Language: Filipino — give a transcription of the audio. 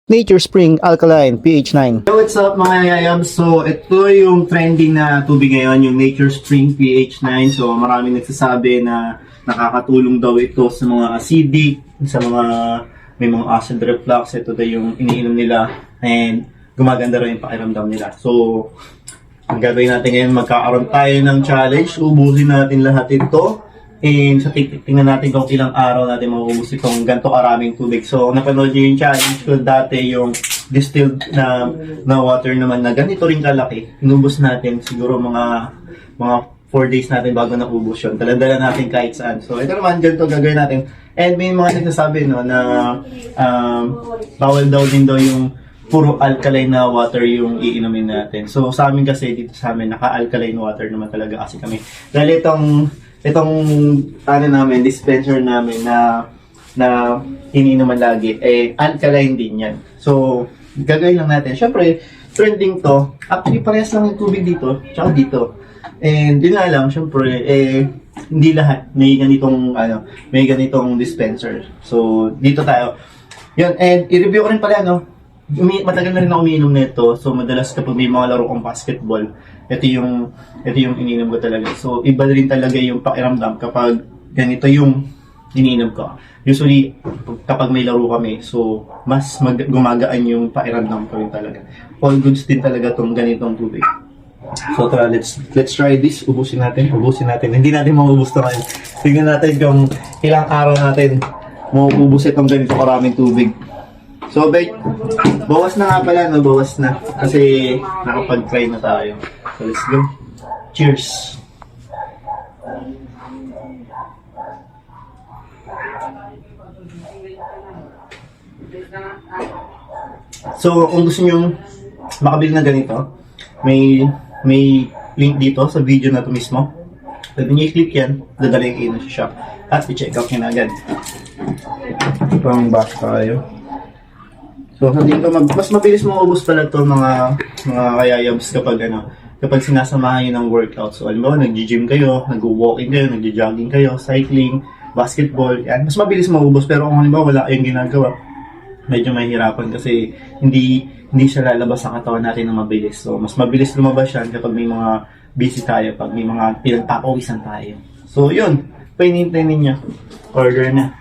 Nature Spring Alkaline pH 9. Yo, what's up mga yayabs? So, ito yung trending na tubig ngayon, yung Nature Spring pH 9. So, maraming nagsasabi na nakakatulong daw ito sa mga acidic, sa mga may mga acid reflux. Ito daw yung iniinom nila and gumaganda rin yung pakiramdam nila. So, ang gagawin natin ngayon, magkakaroon tayo ng challenge. Ubusin natin lahat ito. And sa tingnan natin kung ilang araw natin maubos itong ganito karaming tubig. So, napanood nyo yung challenge ko dati, yung distilled na water naman na ganito rin kalaki. Inubos natin siguro mga 4 days natin bago naubos yun. Daladala natin kahit saan. So, ito naman, ganito gagawin natin. And may mga nagsasabi no, na bawal daw din daw yung puro alkaline na water yung iinumin natin. So, sa amin kasi, dito sa amin, naka-alkaline water naman talaga kasi kami. Dahil itong namin, dispenser namin na iniinuman lagi, alkaline din yan. So, gagawin lang natin. Siyempre, trending to. Actually, parehas lang yung tubig dito, tsaka dito. And yun nga lang, siyempre, hindi lahat may ganitong dispenser. So, dito tayo. Yun, and i-review ko rin pala, matagal na rin ako umiinom nito. So, madalas kapag may mga laro kong basketball, ito yung iniinom ko talaga. So, iba rin talaga yung pakiramdam kapag ganito yung iniinom ko. Usually, kapag may laro kami, so, mas gumagaan yung pakiramdam ko rin talaga. All goods din talaga tong ganitong tubig. So, tara, let's try this. Ubusin natin. Hindi natin maubos to ngayon. Tingnan natin kung ilang araw natin maubos itong ganito karaming tubig. So, bawas na nga pala, bawas na. Kasi nakapag-try na tayo. So, let's go. Cheers! So, kung gusto nyo makabili na ganito, may link dito sa video na ito mismo. Pwede nyo i-click yan, dadalhin kayo sa shop. At i-check out nyo na agad. Pang back tayo. So, hindi ko mas mabilis maubos pala ito mga kayayabs kapag sinasamahan nyo ng workout. So, alam mo, nag-gym kayo, nag-walking kayo, nag-jogging kayo, cycling, basketball, yan. Mas mabilis maubos, pero kung halimbawa wala kayong ginagawa, medyo mahirapan kasi hindi siya lalabas sa katawan natin ng mabilis. So, mas mabilis lumabas yan kapag may mga busy tayo, pag may mga pinagpapawisan tayo. So, yun. Painintay ninyo. Order na.